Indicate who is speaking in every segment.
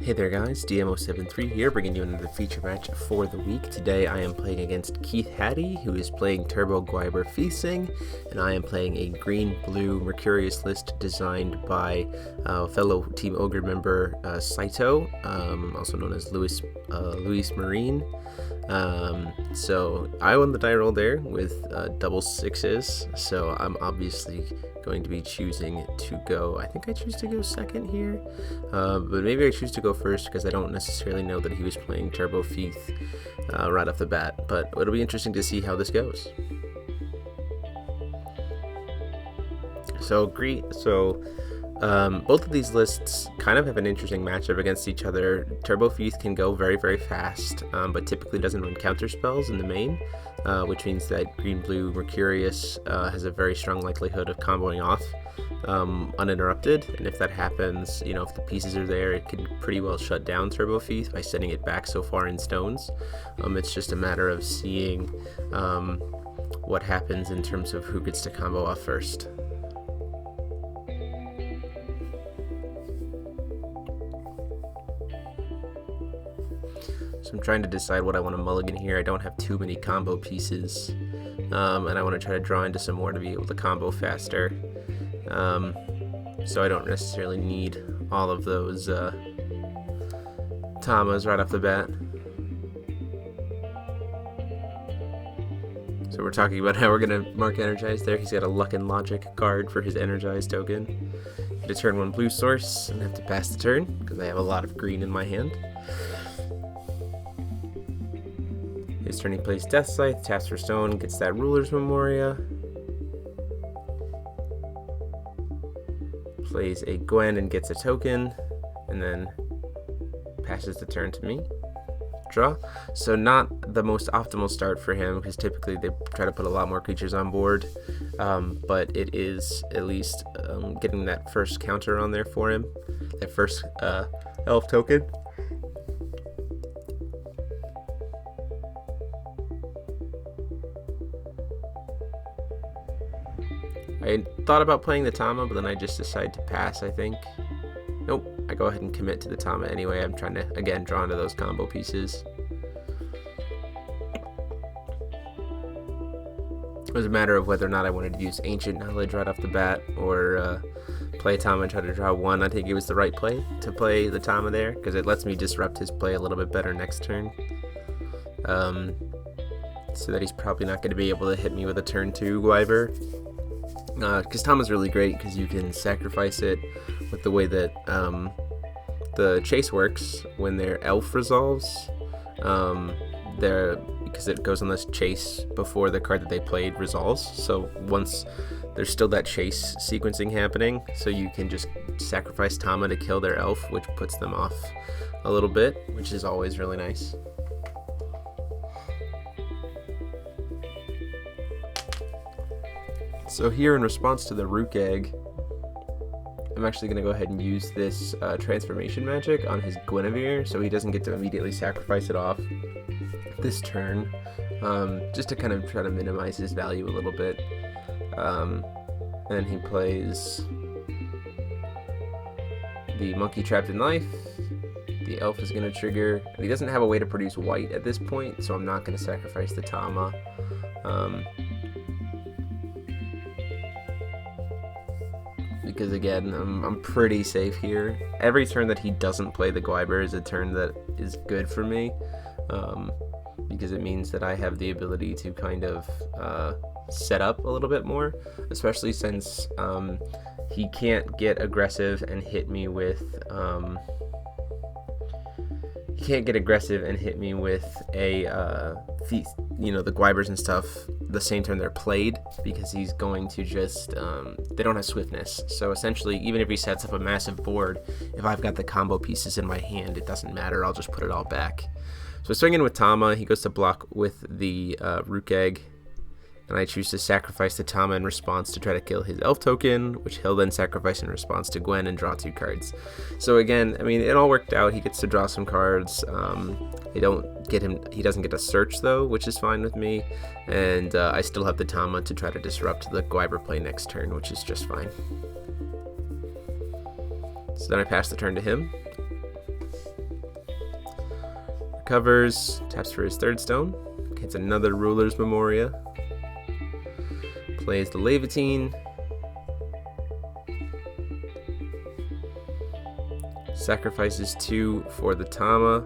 Speaker 1: Hey there guys, DMO73 here, bringing you another feature match for the week. Today I am playing against Keith Hattie, who is playing Turbo Gwiber Fiethsing, and I am playing a green-blue Mercurius list designed by fellow Team OGRE member Saito, also known as Luis Marine. So I won the die roll there with double sixes, so I'm obviously going to be choosing to go, I think I choose to go second here, but maybe I choose to go first because I don't necessarily know that he was playing Turbo Fieth right off the bat, but it'll be interesting to see how this goes. So both of these lists kind of have an interesting matchup against each other. Turbo Fieth can go very, very fast, but typically doesn't run counter spells in the main, which means that green-blue Mercurius has a very strong likelihood of comboing off uninterrupted, and if that happens, you know, if the pieces are there, it can pretty well shut down Turbo Fieth by sending it back so far in stones. It's just a matter of seeing what happens in terms of who gets to combo off first. So I'm trying to decide what I want to mulligan here. I don't have too many combo pieces, and I want to try to draw into some more to be able to combo faster. So I don't necessarily need all of those Tamas right off the bat. So we're talking about how we're going to mark Energize there. He's got a Luck and Logic card for his Energize token. Get a turn 1 blue source and have to pass the turn because I have a lot of green in my hand. His turn he plays Death Scythe, taps for stone, gets that Ruler's Memoria. Plays a Gwen and gets a token, and then passes the turn to me. Draw. So not the most optimal start for him, because typically they try to put a lot more creatures on board, but it is at least getting that first counter on there for him, that first elf token. I thought about playing the Tama, but then I just decided to pass, I think. Nope, I go ahead and commit to the Tama anyway. I'm trying to, again, draw into those combo pieces. It was a matter of whether or not I wanted to use Ancient Knowledge right off the bat, or play Tama and try to draw one. I think it was the right play to play the Tama there, because it lets me disrupt his play a little bit better next turn. So that he's probably not going to be able to hit me with a turn 2 Gwiber. Because Tama's really great because you can sacrifice it with the way that the chase works when their elf resolves. Because it goes on this chase before the card that they played resolves. So once there's still that chase sequencing happening, so you can just sacrifice Tama to kill their elf, which puts them off a little bit, which is always really nice. So here, in response to the Rook Egg, I'm actually going to go ahead and use this transformation magic on his Guinevere, so he doesn't get to immediately sacrifice it off this turn, just to kind of try to minimize his value a little bit. And he plays the Monkey Trapped in Life. The Elf is going to trigger, and he doesn't have a way to produce white at this point, so I'm not going to sacrifice the Tama. Because again, I'm pretty safe here. Every turn that he doesn't play the Gwiber is a turn that is good for me, because it means that I have the ability to kind of set up a little bit more, especially since he can't get aggressive and hit me with a the Gwibers and stuff the same turn they're played, because he's going to just they don't have swiftness. So essentially, even if he sets up a massive board, if I've got the combo pieces in my hand, it doesn't matter. I'll just put it all back. So swinging with Tama, he goes to block with the Rook Egg, and I choose to sacrifice the Tama in response to try to kill his elf token, which he'll then sacrifice in response to Gwen and draw 2 cards. So again, I mean, it all worked out. He gets to draw some cards. He doesn't get to search though, which is fine with me, and I still have the Tama to try to disrupt the Gwiber play next turn, which is just fine. So then I pass the turn to him. Recovers, taps for his third stone, gets another Ruler's Memoria, plays the Levitine, sacrifices 2 for the Tama,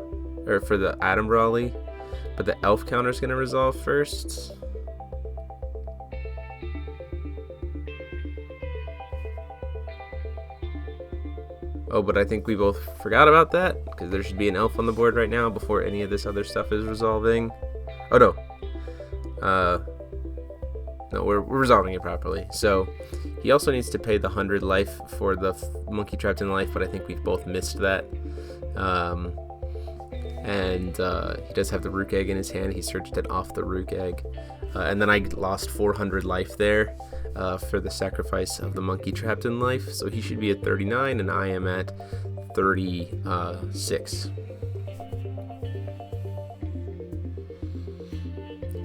Speaker 1: or for the Atom Brawly, but the Elf counter is going to resolve first. Oh, but I think we both forgot about that, because there should be an Elf on the board right now before any of this other stuff is resolving. Oh, no. No, we're resolving it properly. So, he also needs to pay the 100 life for the Monkey Trapped in Life, but I think we've both missed that. He does have the Rook Egg in his hand. He searched it off the Rook Egg. And then I lost 400 life there for the sacrifice of the Monkey Trapped in Life. So he should be at 39, and I am at 36.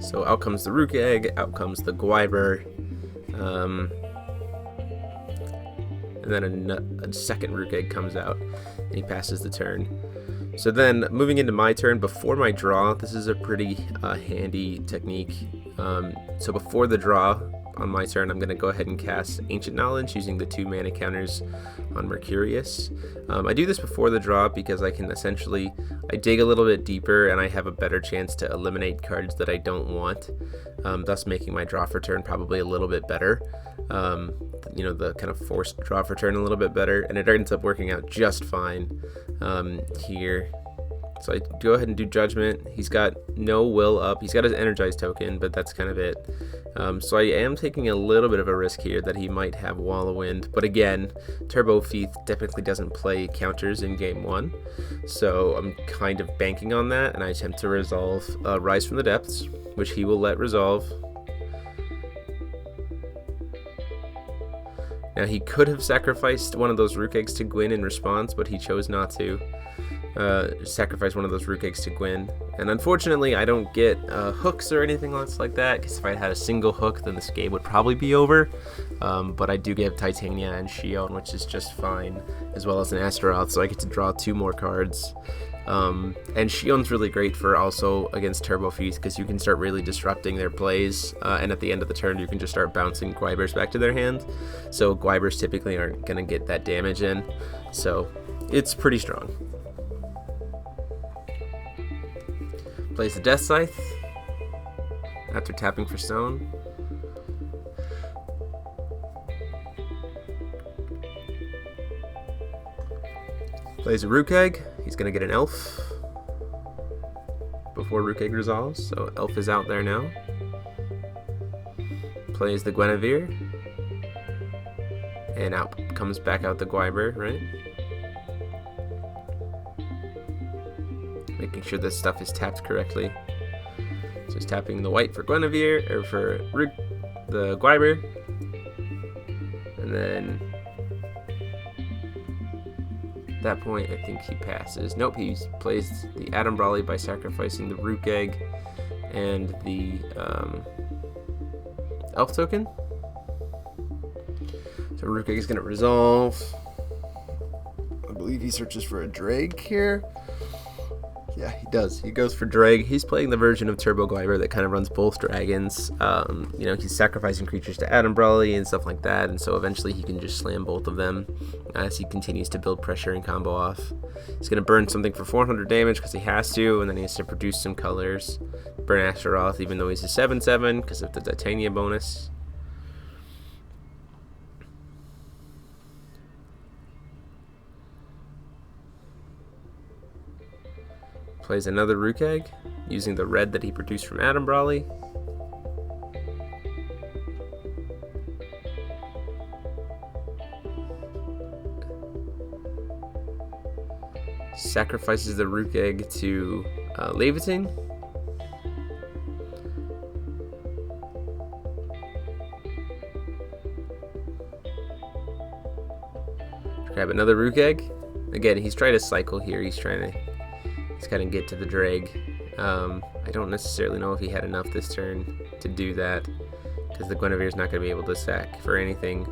Speaker 1: So out comes the Rook Egg, out comes the Gwiber, and then a second Rook Egg comes out, and he passes the turn. So then, moving into my turn, before my draw, this is a pretty handy technique. So before the draw, on my turn, I'm going to go ahead and cast Ancient Knowledge using the 2 mana counters on Mercurius. I do this before the draw because I can essentially, I dig a little bit deeper and I have a better chance to eliminate cards that I don't want, thus making my draw for turn probably a little bit better. You know, the kind of forced draw for turn a little bit better, and it ends up working out just fine here. So I go ahead and do Judgment. He's got no will up. He's got his Energized token, but that's kind of it. So I am taking a little bit of a risk here that he might have Wall of Wind. But again, Turbo Fieth typically doesn't play counters in game 1. So I'm kind of banking on that, and I attempt to resolve Rise from the Depths, which he will let resolve. Now he could have sacrificed one of those Rook Eggs to Gwyn in response, but he chose not to. Sacrifice one of those Rook Eggs to Gwyn. And unfortunately, I don't get hooks or anything else like that, because if I had a single hook, then this game would probably be over. But I do get Titania and Shion, which is just fine, as well as an Astaroth, so I get to draw 2 more cards. And Shion's really great for also against Turbo Fieth, because you can start really disrupting their plays, and at the end of the turn you can just start bouncing Gwibers back to their hand. So Gwibers typically aren't going to get that damage in, so it's pretty strong. Plays the Death Scythe after tapping for stone. Plays a Rook Egg. He's going to get an Elf before Rook Egg resolves, so Elf is out there now. Plays the Guinevere, and out comes back out the Gwiber, right? Making sure this stuff is tapped correctly. So he's tapping the white for Guinevere, or for the Gwiber, and then at that point I think he passes. Nope, he plays the Atom Brawly by sacrificing the Rook Egg and the Elf token. So Rook Egg is going to resolve. I believe he searches for a Draig here. Yeah, he does. He goes for Draig. He's playing the version of Turbo Gwiber that kind of runs both dragons. You know, he's sacrificing creatures to Atom Brawly and stuff like that, and so eventually he can just slam both of them as he continues to build pressure and combo off. He's going to burn something for 400 damage because he has to, and then he has to produce some colors. Burn Astaroth even though he's a 7/7 because of the Titania bonus. Plays another Rook Egg, using the red that he produced from Atom Brawly. Sacrifices the Rook Egg to Levitine. Grab another Rook Egg. Again, he's trying to cycle here. He's kind of get to the Draig. I don't necessarily know if he had enough this turn to do that, because the Guinevere's not going to be able to sack for anything.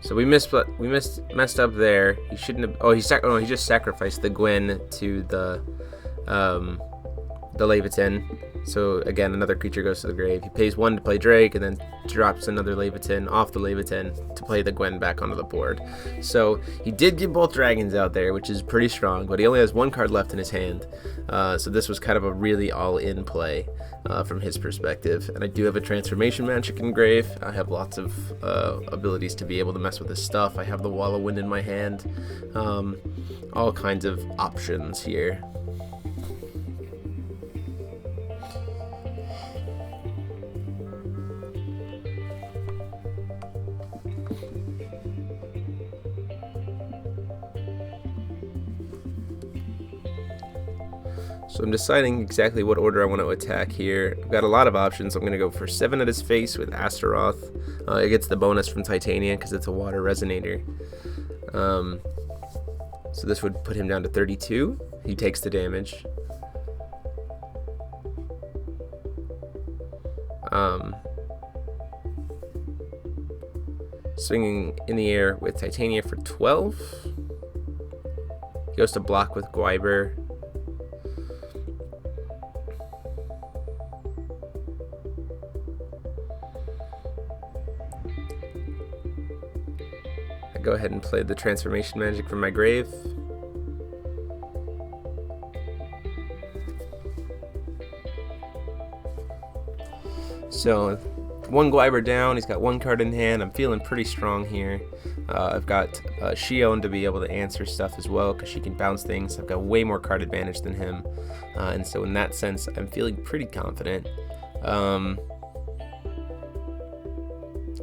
Speaker 1: So we messed up there. He shouldn't have. Oh, he just sacrificed the Gwen to the Leviathan. So again, another creature goes to the grave. He pays 1 to play Draig, and then drops another Leviathan off the Leviathan to play the Gwen back onto the board. So he did get both dragons out there, which is pretty strong, but he only has 1 card left in his hand. So this was kind of a really all-in play from his perspective. And I do have a Transformation Magic in grave. I have lots of abilities to be able to mess with his stuff. I have the Wall of Wind in my hand. All kinds of options here. So I'm deciding exactly what order I want to attack here. I've got a lot of options. I'm going to go for 7 at his face with Astaroth. It gets the bonus from Titania because it's a water resonator. So this would put him down to 32. He takes the damage. Swinging in the air with Titania for 12. He goes to block with Gwiber. Go ahead and play the Transformation Magic from my grave. So 1 Gwiber down, he's got 1 card in hand. I'm feeling pretty strong here. I've got Shion to be able to answer stuff as well because she can bounce things. I've got way more card advantage than him, and so in that sense I'm feeling pretty confident.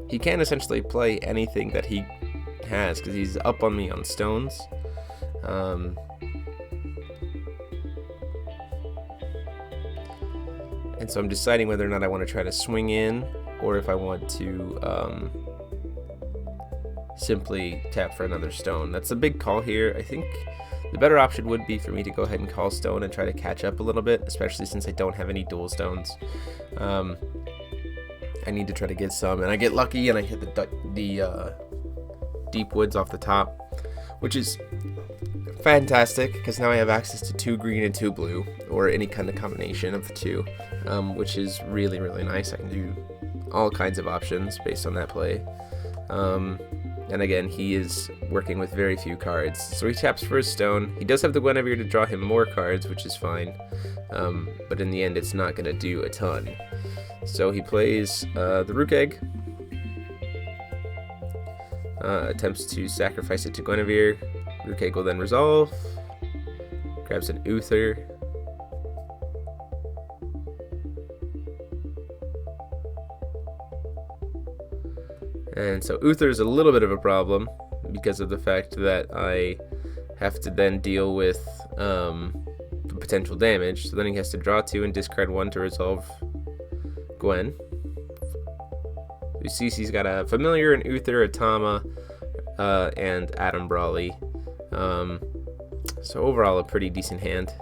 Speaker 1: He can essentially play anything that he has because he's up on me on stones. And so I'm deciding whether or not I want to try to swing in or if I want to simply tap for another stone. That's a big call here. I think the better option would be for me to go ahead and call stone and try to catch up a little bit, especially since I don't have any dual stones. I need to try to get some, and I get lucky and I hit the deep woods off the top, which is fantastic because now I have access to 2 green and 2 blue, or any kind of combination of the 2, which is really, really nice. I can do all kinds of options based on that play. And again, he is working with very few cards. So he taps for his stone. He does have the Guinevere to draw him more cards, which is fine. But in the end, it's not going to do a ton. So he plays the Rook Egg. Attempts to sacrifice it to Guinevere. Rook Egg will then resolve. Grabs an Uther. And so Uther is a little bit of a problem because of the fact that I have to then deal with the potential damage. So then he has to draw 2 and discard 1 to resolve Gwen. You see he's got a Familiar, an Uther, a Tama, and Adam Brawley. So overall a pretty decent hand.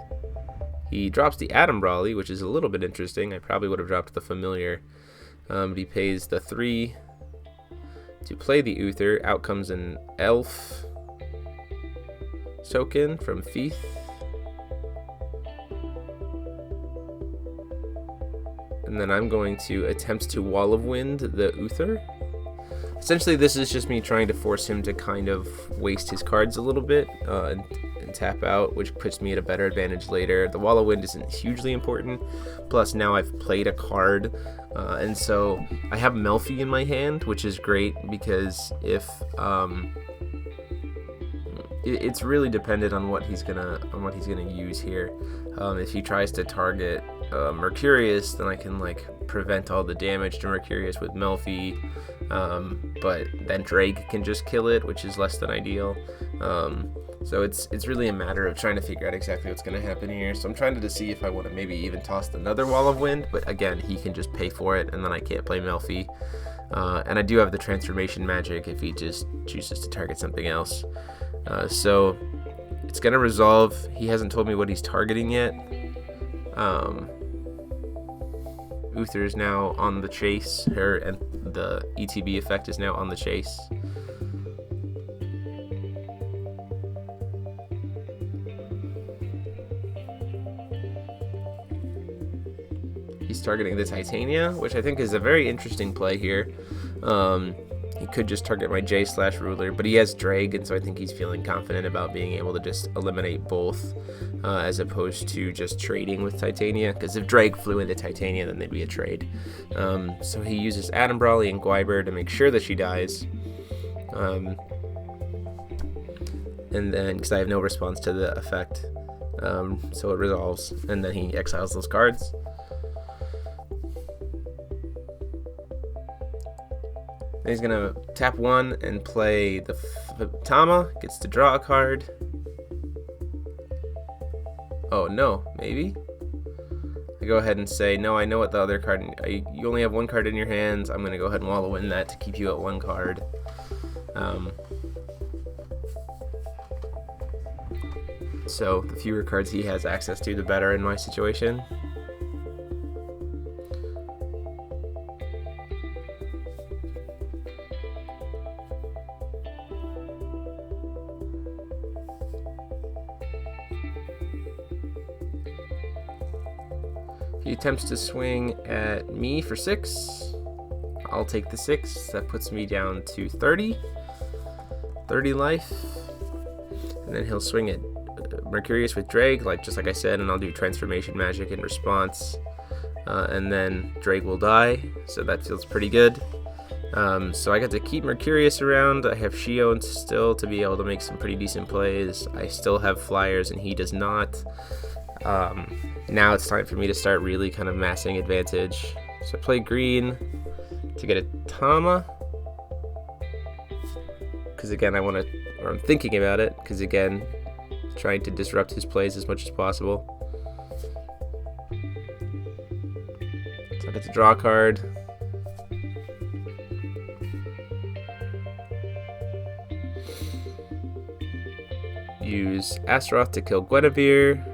Speaker 1: He drops the Adam Brawley, which is a little bit interesting. I probably would have dropped the Familiar. But he pays the 3 to play the Uther. Out comes an Elf token from Fieth. And then I'm going to attempt to Wall of Wind the Uther. Essentially, this is just me trying to force him to kind of waste his cards a little bit and tap out, which puts me at a better advantage later. The Wall of Wind isn't hugely important. Plus, now I've played a card, and so I have Melfi in my hand, which is great because if it's really dependent on what he's gonna use here. If he tries to target Mercurius, then I can like prevent all the damage to Mercurius with Melfi, but then Draig can just kill it, which is less than ideal. So it's really a matter of trying to figure out exactly what's going to happen here. So I'm trying to see if I want to maybe even toss another Wall of Wind, but again, he can just pay for it, and then I can't play Melfi. And I do have the Transformation Magic if he just chooses to target something else. So it's going to resolve. He hasn't told me what he's targeting yet. Uther is now on the chase, and the ETB effect is now on the chase. targeting the Titania, which I think is a very interesting play here. He could just target my J/Ruler, but he has Draig, and so I think he's feeling confident about being able to just eliminate both, as opposed to just trading with Titania, because if Draig flew into Titania, then they'd be a trade. So he uses Adam Brawley and Gwiber to make sure that she dies. And then, because I have no response to the effect, so it resolves, and then he exiles those cards. Then he's gonna tap 1 and play the Tama, gets to draw a card. Oh no, maybe? I go ahead and say, no, I know what the other card, you only have 1 card in your hands, I'm gonna go ahead and wallow in that to keep you at 1 card. So the fewer cards he has access to, the better in my situation. He attempts to swing at me for 6. I'll take the 6. That puts me down to 30 life. And then he'll swing at Mercurius with Draig, just like I said, and I'll do Transformation Magic in response. And then Draig will die, so that feels pretty good. So I got to keep Mercurius around. I have Shion still to be able to make some pretty decent plays. I still have flyers, and he does not. Now it's time for me to start really kind of massing advantage. So I play green to get a Tama, because again I'm thinking about it, because again, trying to disrupt his plays as much as possible. So I get to draw a card. Use Astaroth to kill Guinevere.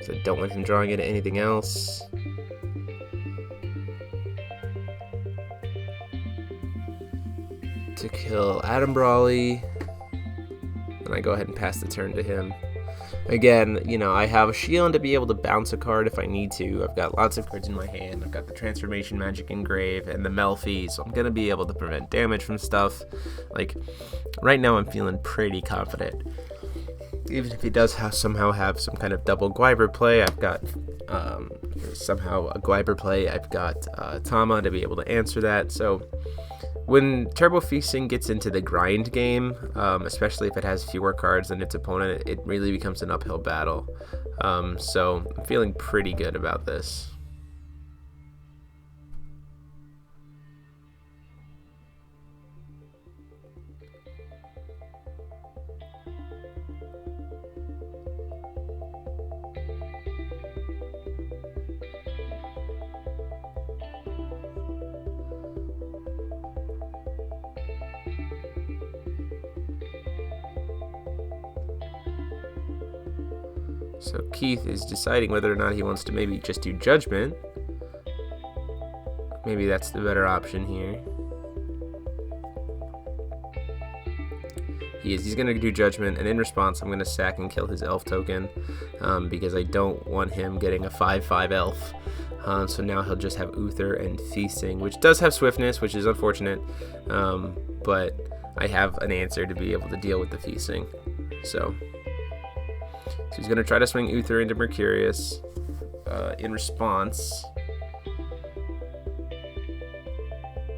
Speaker 1: So I don't want him drawing into anything else. To kill Adam Brawley, and I go ahead and pass the turn to him. Again, I have a Shion to be able to bounce a card if I need to. I've got lots of cards in my hand. I've got the Transformation Magic Engrave and the Melfi, so I'm gonna be able to prevent damage from stuff. Right now I'm feeling pretty confident. Even if he does somehow have some kind of double Gwiber play, I've got somehow a Gwiber play. I've got Tama to be able to answer that. So when Turbo Fiethsing gets into the grind game, especially if it has fewer cards than its opponent, it really becomes an uphill battle. So I'm feeling pretty good about this. So Keith is deciding whether or not he wants to maybe just do Judgment. Maybe that's the better option here. He's going to do Judgment, and in response I'm going to sack and kill his elf token, because I don't want him getting a 5/5 elf. So now he'll just have Uther and Fiethsing, which does have Swiftness, which is unfortunate, but I have an answer to be able to deal with the Fiethsing. So he's going to try to swing Uther into Mercurius in response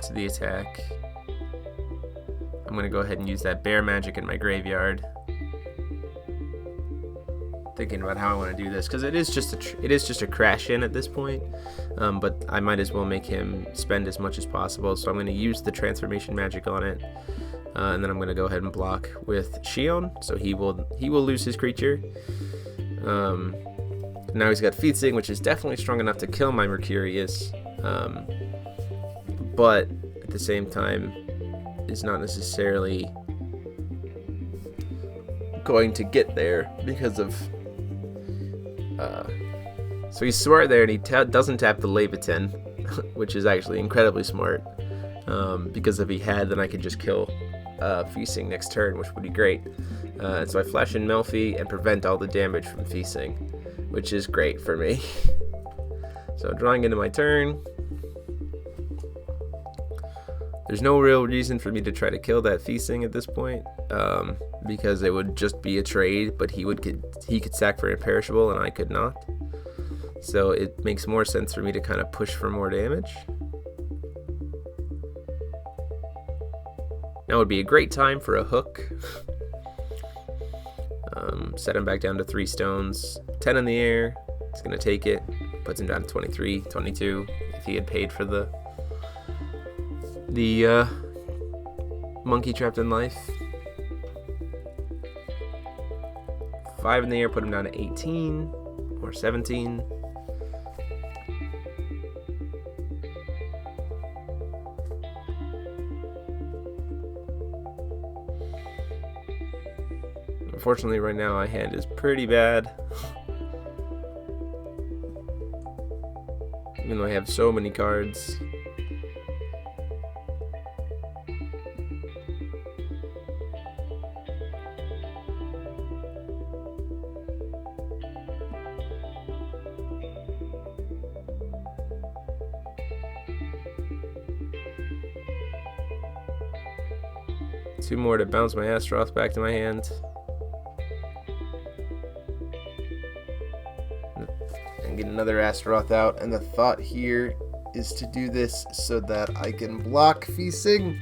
Speaker 1: to the attack. I'm going to go ahead and use that Bear Magic in my graveyard. Thinking about how I want to do this, because it is just a crash in at this point, but I might as well make him spend as much as possible. So I'm going to use the Transformation Magic on it, and then I'm going to go ahead and block with Shion, so he will lose his creature. Now he's got Fiethsing, which is definitely strong enough to kill my Mercurius, but at the same time is not necessarily going to get there because of so he's smart there, and he doesn't tap the Leviathan, which is actually incredibly smart, because if he had, then I could just kill Fiethsing next turn, which would be great. So I flash in Melfi and prevent all the damage from Fiethsing, which is great for me. So drawing into my turn. There's no real reason for me to try to kill that Fiethsing at this point, because it would just be a trade, but he could sack for imperishable and I could not. So it makes more sense for me to kind of push for more damage. Now would be a great time for a hook. Set him back down to 3 stones, 10 in the air. It's gonna take it, puts him down to 23, 22 if he had paid for the monkey trapped in life. 5 in the air, put him down to 18 or 17. Unfortunately, right now my hand is pretty bad. Even though I have so many cards. Two more to bounce my Astaroth back to my hand. And get another Astaroth out. And the thought here is to do this so that I can block Fiethsing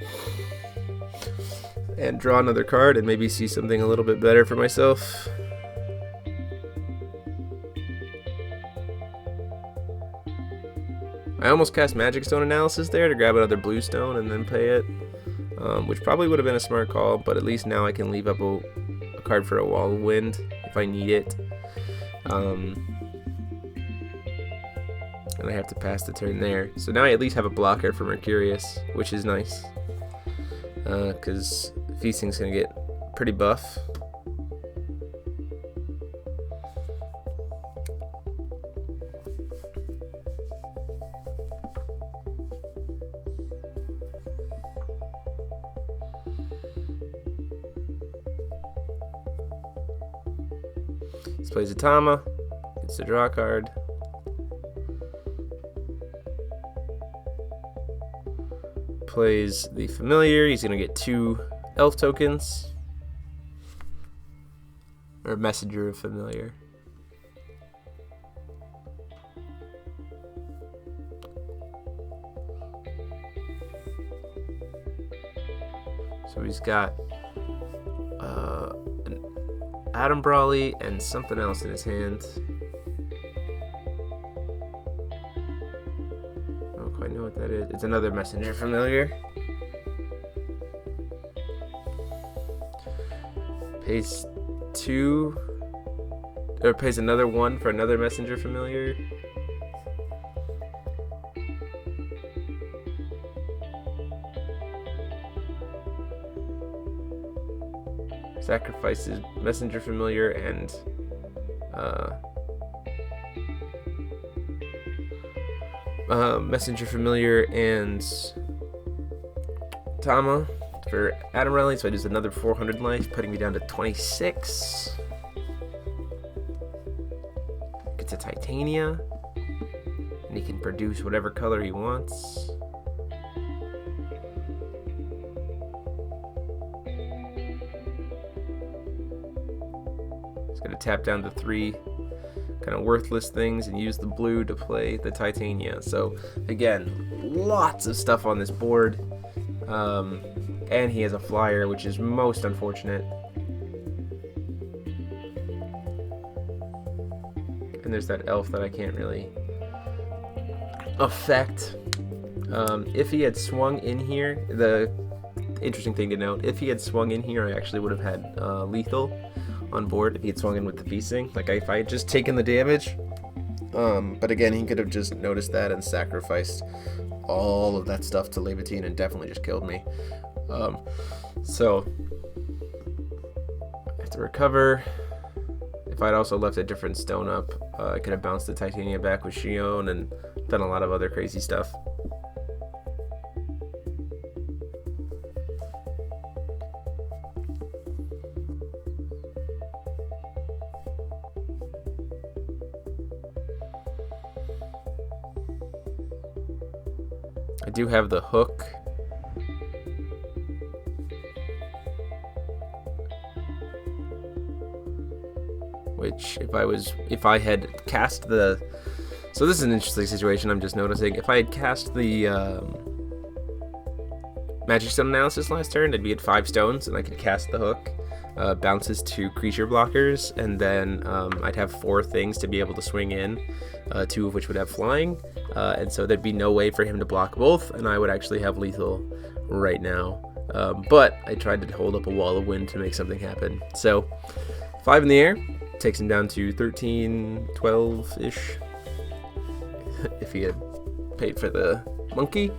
Speaker 1: and draw another card and maybe see something a little bit better for myself. I almost cast Magic Stone Analysis there to grab another blue stone and then play it. Which probably would have been a smart call, but at least now I can leave up a card for a Wall of Wind if I need it. And I have to pass the turn there. So now I at least have a blocker for Mercurius, which is nice. Because Fiethsing's going to get pretty buff. Plays a Tama, gets a draw card. Plays the Familiar, he's gonna get 2 elf tokens. Or Messenger of Familiar. So he's got Adam Brawley and something else in his hand. I don't quite know what that is. It's another Messenger Familiar. Pays 2, or pays another 1 for another Messenger Familiar. Sacrifices Messenger Familiar and Messenger Familiar and Tama for Adam Rally, so I do another 400 life, putting me down to 26. Gets a Titania, and he can produce whatever color he wants. Gonna tap down the 3 kind of worthless things and use the blue to play the Titania. So again, lots of stuff on this board, and he has a flyer, which is most unfortunate. And there's that elf that I can't really affect. If he had swung in here, the interesting thing to note, if he had swung in here, I actually would have had lethal on board if he had swung in with the Fiethsing. Like if I had just taken the damage. But again, he could have just noticed that and sacrificed all of that stuff to Levitine and definitely just killed me. So I have to recover. If I'd also left a different stone up, I could have bounced the Titania back with Shion and done a lot of other crazy stuff. I do have the hook. Which, if I had cast the, so this is an interesting situation I'm just noticing. If I had cast the Magic Stone Analysis last turn, I'd be at 5 stones, and I could cast the hook. Bounces to creature blockers, and then I'd have 4 things to be able to swing in, 2 of which would have flying, and so there'd be no way for him to block both, and I would actually have lethal right now. But I tried to hold up a wall of wind to make something happen. So 5 in the air takes him down to 13, 12-ish, if he had paid for the monkey.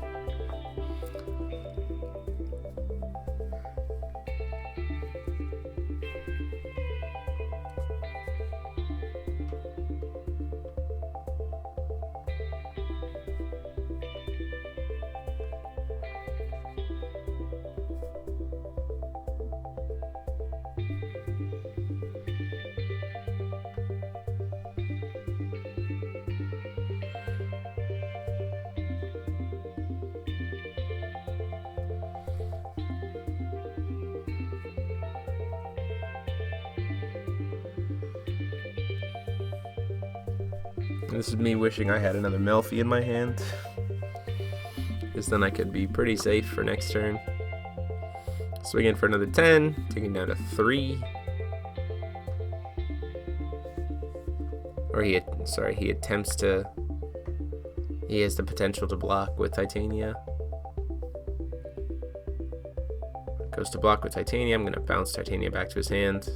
Speaker 1: This is me wishing I had another Melfi in my hand, because then I could be pretty safe for next turn. Swing in for another 10, taking down to 3. Or he attempts to, he has the potential to block with Titania. Goes to block with Titania. I'm going to bounce Titania back to his hand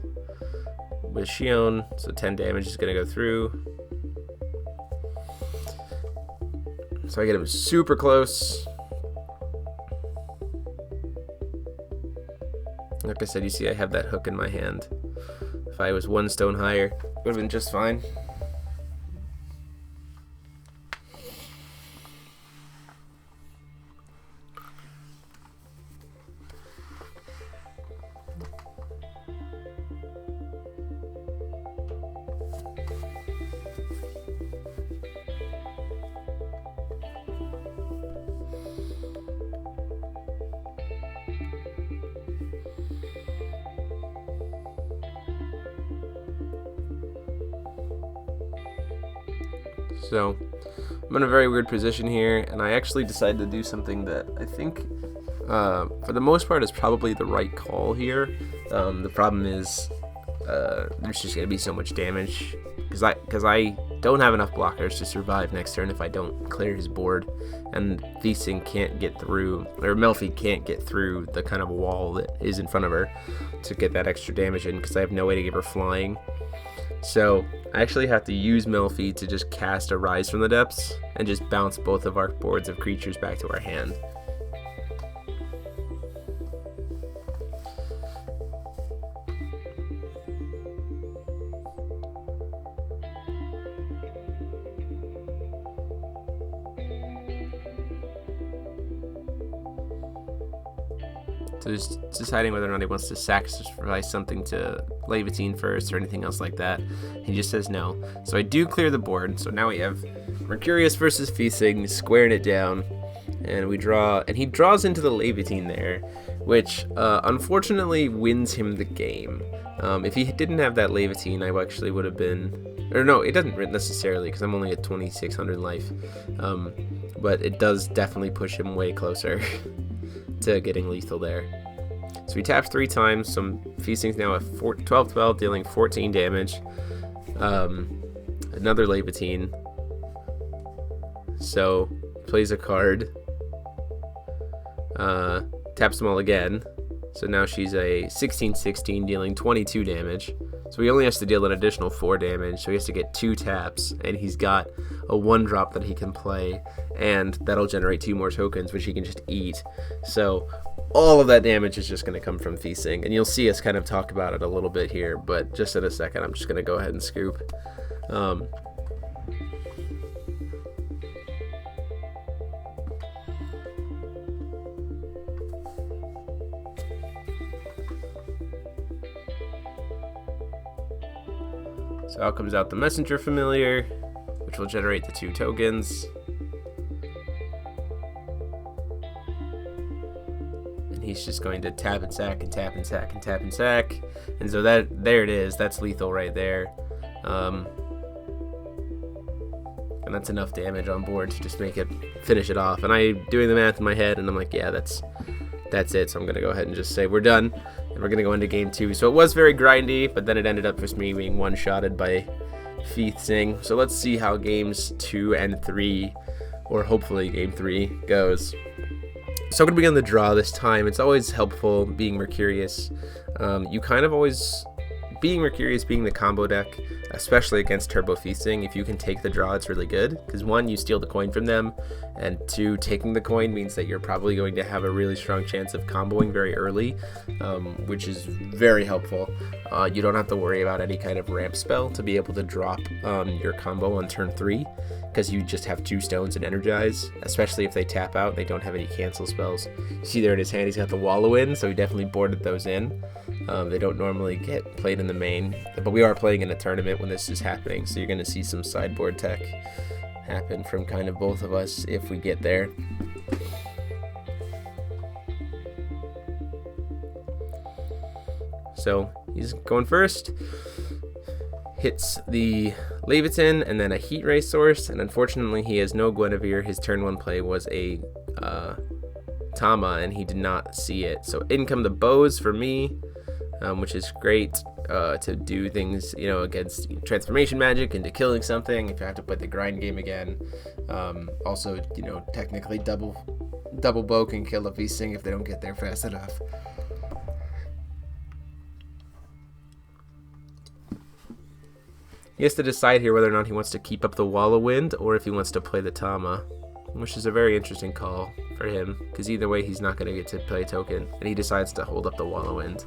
Speaker 1: with Shion, so 10 damage is going to go through. So I get him super close. Like I said, you see I have that hook in my hand. If I was 1 stone higher, it would have been just fine. So I'm in a very weird position here, and I actually decided to do something that I think, for the most part, is probably the right call here. The problem is there's just going to be so much damage, because I don't have enough blockers to survive next turn if I don't clear his board, and Fiethsing can't get through, or Melfi can't get through the kind of wall that is in front of her to get that extra damage in, because I have no way to give her flying. So I actually have to use Melfi to just cast a Rise from the Depths and just bounce both of our boards of creatures back to our hand. So just deciding whether or not he wants to sacrifice something to Levitine first or anything else like that. He just says no. So I do clear the board. So now we have Mercurius versus Fiethsing, squaring it down. And we draw, and he draws into the Levitine there, which unfortunately wins him the game. If he didn't have that Levitine, I actually would have been, or no, it doesn't necessarily, because I'm only at 2600 life. But it does definitely push him way closer to getting lethal there. So he taps 3 times. So Fiethsing's now at 12-12, dealing 14 damage. Another Levitine. So plays a card. Taps them all again. So now she's a 16-16, dealing 22 damage. So he only has to deal an additional 4 damage. So he has to get 2 taps, and he's got a 1-drop that he can play, and that'll generate 2 more tokens, which he can just eat. So all of that damage is just going to come from Fiethsing, and you'll see us kind of talk about it a little bit here, but just in a second, I'm just going to go ahead and scoop. So out comes out the Messenger Familiar, which will generate the 2 tokens. and he's just going to tap and sack and tap and sack and tap and sack, and so there it is. That's lethal right there, and that's enough damage on board to just finish it off. And I doing the math in my head, and I'm like, yeah, that's it. So I'm gonna go ahead and just say we're done, and we're gonna go into game 2. So it was very grindy, but then it ended up just me being one-shotted by Fiethsing. So let's see how games 2 and 3, or hopefully game 3, goes. So I'm going to begin the draw this time. It's always helpful being Mercurius. You kind of always, being Mercurius, being the combo deck, especially against Turbo Fiethsing, if you can take the draw, it's really good. Because 1, you steal the coin from them, and 2, taking the coin means that you're probably going to have a really strong chance of comboing very early, which is very helpful. You don't have to worry about any kind of ramp spell to be able to drop your combo on turn 3, because you just have 2 stones and energize, especially if they tap out and they don't have any cancel spells. You see there in his hand, he's got the Wallow-In, so he definitely boarded those in. They don't normally get played in the main, but we are playing in a tournament when this is happening, so you're going to see some sideboard tech happen from kind of both of us if we get there. So he's going first. Hits the Leviathan and then a Heat Ray source, and unfortunately he has no Guinevere. His turn 1 play was a Tama, and he did not see it. So in come the bows for me, which is great to do things, you know, against transformation magic into killing something if you have to play the grind game again. Also, you know, technically double bow can kill a Fiethsing if they don't get there fast enough. He has to decide here whether or not he wants to keep up the Wallow-Wind or if he wants to play the Tama, which is a very interesting call for him, because either way he's not going to get to play a token, and he decides to hold up the Wallow-Wind.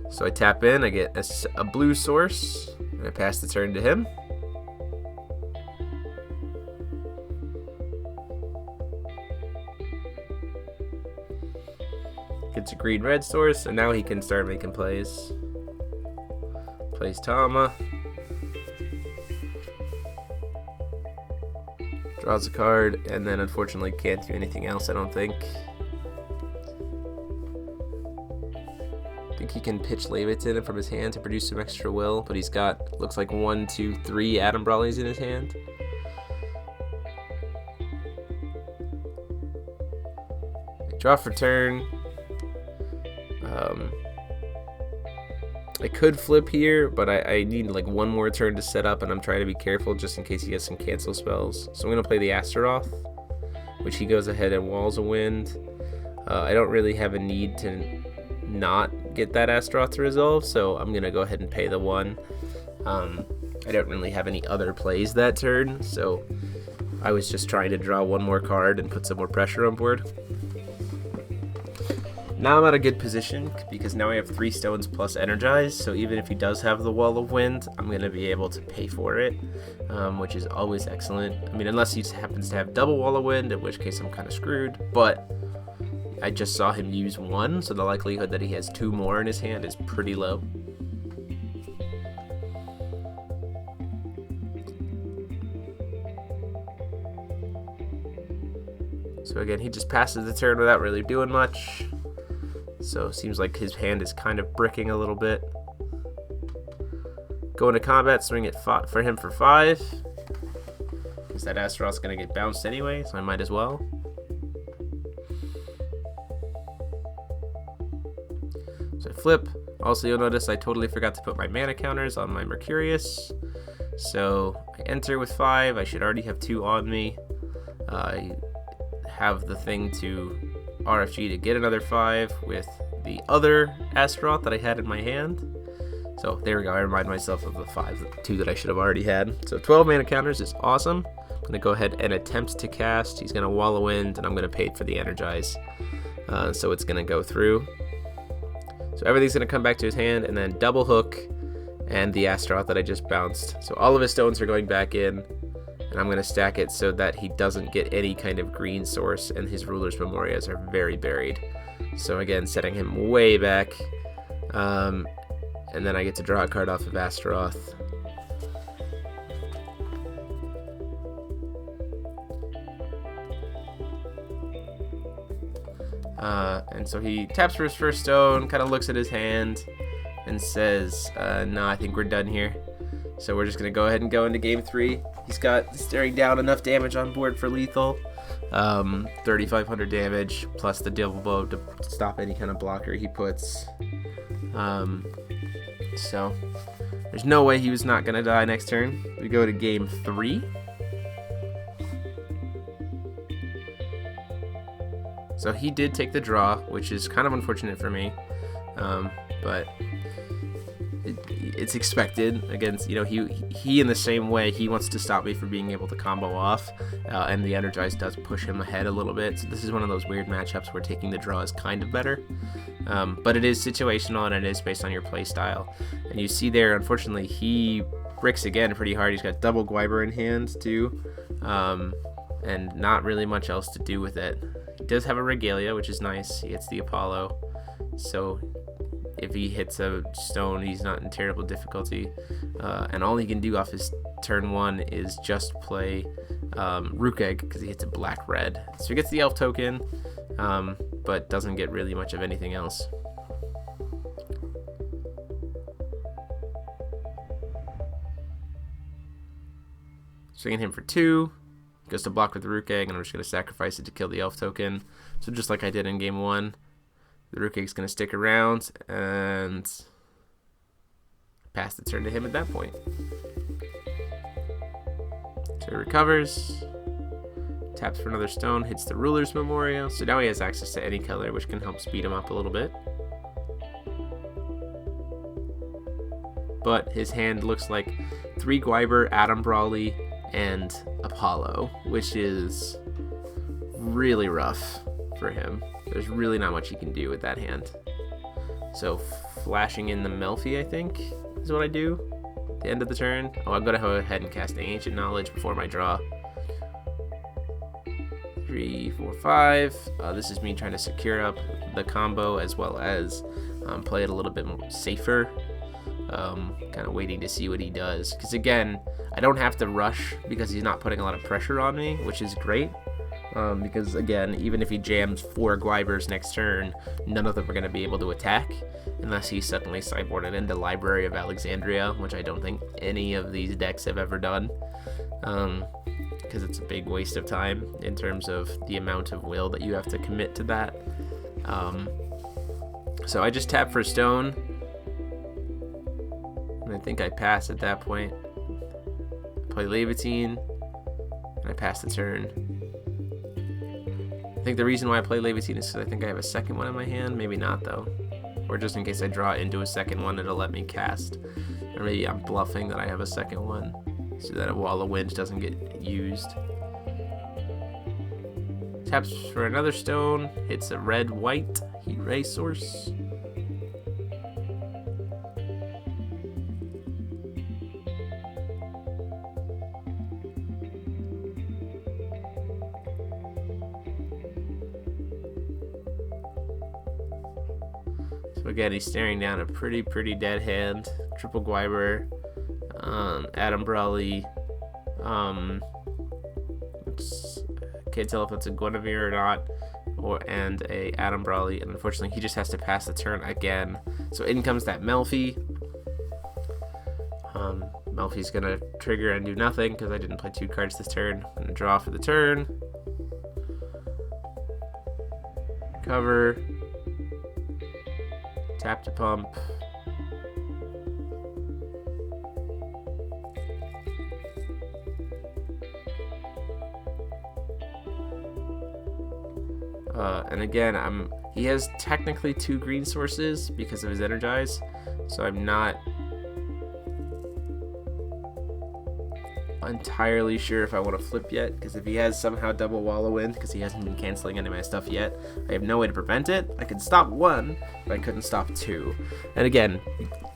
Speaker 1: So I tap in, I get a blue source, and I pass the turn to him. Gets a green-red source, and now he can start making plays. Plays Tama. Draws a card, and then unfortunately can't do anything else, I don't think. I think he can pitch Leviathan from his hand to produce some extra will, but he's got, looks like 1, 2, 3 Atom Brawlies in his hand. Draw for turn. I could flip here, but I need like 1 more turn to set up, and I'm trying to be careful just in case he has some cancel spells. So I'm going to play the Astaroth, which he goes ahead and walls a wind. I don't really have a need to not get that Astaroth to resolve, so I'm going to go ahead and pay the 1. I don't really have any other plays that turn, so I was just trying to draw 1 more card and put some more pressure on board. Now I'm at a good position because now I have 3 stones plus energize, so even if he does have the Wall of Wind, I'm going to be able to pay for it, which is always excellent. I mean, unless he happens to have double Wall of Wind, in which case I'm kind of screwed, but I just saw him use 1, so the likelihood that he has 2 more in his hand is pretty low. So again, he just passes the turn without really doing much. So it seems like his hand is kind of bricking a little bit. Go into combat, swing it for him for 5. Because that Astaroth's going to get bounced anyway, so I might as well. So I flip. Also, you'll notice I totally forgot to put my mana counters on my Mercurius. So I enter with 5. I should already have 2 on me. I have the thing to RFG to get another 5 with the other Astaroth that I had in my hand. So there we go, I remind myself of the 2 that I should have already had. So 12 mana counters is awesome. I'm going to go ahead and attempt to cast. He's going to Wall of Wind, and I'm going to pay for the Energize. So it's going to go through. So everything's going to come back to his hand, and then double hook and the Astaroth that I just bounced. So all of his stones are going back in. And I'm going to stack it so that he doesn't get any kind of green source, and his Ruler's Memorias are very buried. So again, setting him way back. And then I get to draw a card off of Astaroth. And so he taps for his first stone, kind of looks at his hand, and says, no, I think we're done here. So we're just going to go ahead and go into game 3. He's got staring down enough damage on board for lethal. 3,500 damage, plus the double blow to stop any kind of blocker he puts. So there's no way he was not going to die next turn. We go to game 3. So he did take the draw, which is kind of unfortunate for me, but it's expected. Against, you know, he in the same way, he wants to stop me from being able to combo off, and the Energize does push him ahead a little bit. So this is one of those weird matchups where taking the draw is kind of better, but it is situational and it is based on your play style. And you see there, unfortunately, he bricks again pretty hard. He's got double Gwiber in hand too, and not really much else to do with it. He does have a Regalia, which is nice. He hits the Apollo, so if he hits a stone, he's not in terrible difficulty. And all he can do off his turn 1 is just play Draig, because he hits a black-red. So he gets the elf token, but doesn't get really much of anything else. Swinging him for 2. Goes to block with Draig, and I'm just going to sacrifice it to kill the elf token. So just like I did in game 1. The Draig's going to stick around and pass the turn to him at that point. So he recovers, taps for another stone, hits the Ruler's Memorial. So now he has access to any color, which can help speed him up a little bit. But his hand looks like 3 Gwiber, Adam Brawley, and Apollo, which is really rough for him. There's really not much he can do with that hand. So flashing in the Melfi, I think, is what I do at the end of the turn. Oh, I'm going to go ahead and cast Ancient Knowledge before my draw. 3, 4, 5. This is me trying to secure up the combo as well as play it a little bit more safer. Kind of waiting to see what he does. Because again, I don't have to rush because he's not putting a lot of pressure on me, which is great. Because again, even if he jams 4 Gwibers next turn, none of them are going to be able to attack unless he suddenly sideboarded into Library of Alexandria, which I don't think any of these decks have ever done, because it's a big waste of time in terms of the amount of will that you have to commit to that. So I just tap for stone, and I think I pass at that point. Play Levitine, and I pass the turn. I think the reason why I play Levitine is because I think I have a second one in my hand. Maybe not, though. Or just in case I draw into a second one, it'll let me cast. Or maybe I'm bluffing that I have a second one so that a Wall of Wind doesn't get used. Taps for another stone. Hits a red-white Heat Ray Source. So again, he's staring down a pretty dead hand. Triple Gwiber, Adam Brawley. Can't tell if that's a Guinevere or not, and a Adam Brawley. And unfortunately, he just has to pass the turn again. So in comes that Melfi. Melfi's gonna trigger and do nothing because I didn't play 2 cards this turn. I'm gonna draw for the turn. Cover. Tap to pump. And again, he has technically 2 green sources because of his Energize, so I'm not entirely sure if I want to flip yet, because if he has somehow double Wall of Wind, because he hasn't been canceling any of my stuff yet, I have no way to prevent it. I can stop 1, but I couldn't stop 2. And again,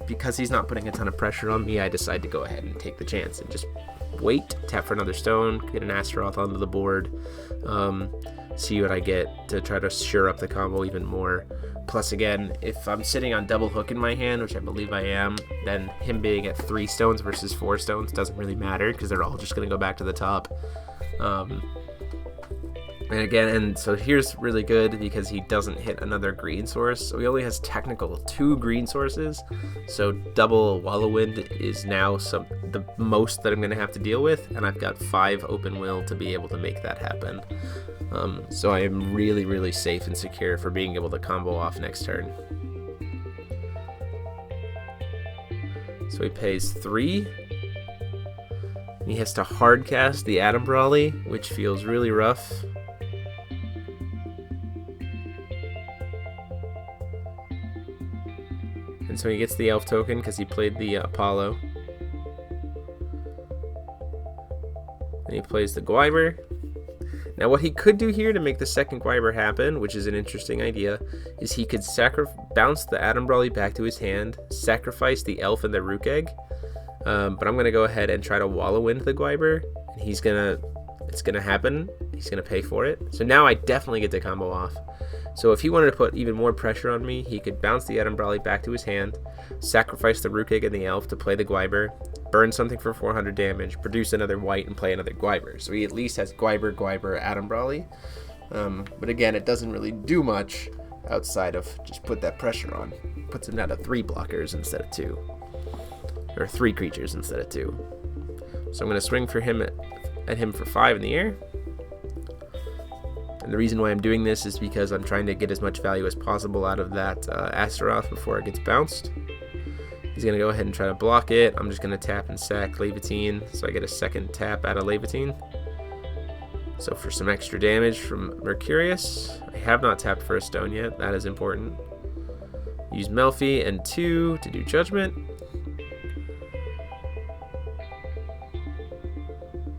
Speaker 1: because he's not putting a ton of pressure on me, I decide to go ahead and take the chance and just wait, tap for another stone, get an Astaroth onto the board, see what I get to try to shore up the combo even more. Plus again, if I'm sitting on double hook in my hand, which I believe I am, then him being at 3 stones versus 4 stones doesn't really matter because they're all just going to go back to the top. And again, and so here's really good because he doesn't hit another green source. So he only has technical 2 green sources. So double Wallow Wind is now the most that I'm going to have to deal with. And I've got 5 open will to be able to make that happen. So I am really, really safe and secure for being able to combo off next turn. So he pays 3. He has to hard cast the Atom Brawly, which feels really rough. And so he gets the Elf token because he played the Apollo. And he plays the Gwiber. Now what he could do here to make the second Gwiber happen, which is an interesting idea, is he could bounce the Atom Brawly back to his hand, sacrifice the Elf and the Rook Egg. But I'm going to go ahead and try to Wallow Wind the Gwiber. And it's going to happen. He's going to pay for it. So now I definitely get to combo off. So if he wanted to put even more pressure on me, he could bounce the Atom Brawly back to his hand, sacrifice the Rook Egg and the Elf to play the Gwiber, burn something for 400 damage, produce another white, and play another Gwiber. So he at least has Gwiber, Gwiber, Atom Brawly. But again, it doesn't really do much outside of just put that pressure on. Puts him down to 3 blockers instead of 2. Or 3 creatures instead of 2. So I'm going to swing for him at him for 5 in the air. And the reason why I'm doing this is because I'm trying to get as much value as possible out of that Astaroth before it gets bounced. He's going to go ahead and try to block it. I'm just going to tap and sack Levitine, so I get a second tap out of Levitine. So for some extra damage from Mercurius, I have not tapped for a stone yet. That is important. Use Melfi and 2 to do Judgment.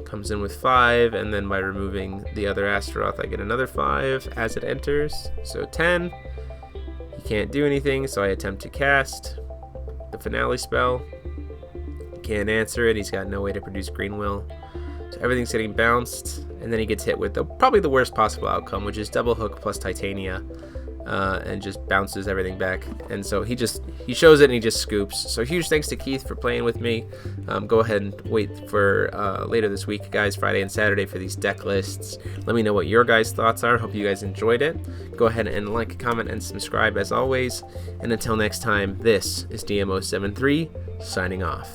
Speaker 1: Comes in with 5, and then by removing the other Astaroth I get another 5 as it enters, so 10. He can't do anything, so I attempt to cast the Finale spell. He can't answer it, he's got no way to produce Green Will, so everything's getting bounced, and then he gets hit with probably the worst possible outcome, which is Double Hook plus Titania, and just bounces everything back. And so he shows it and he just scoops. So huge thanks to Keith for playing with me. Go ahead and wait for later this week, guys, Friday and Saturday, for these deck lists. Let me know what your guys' thoughts are. Hope you guys enjoyed it. Go ahead and like, comment, and subscribe as always. And until next time, this is DMO73 signing off.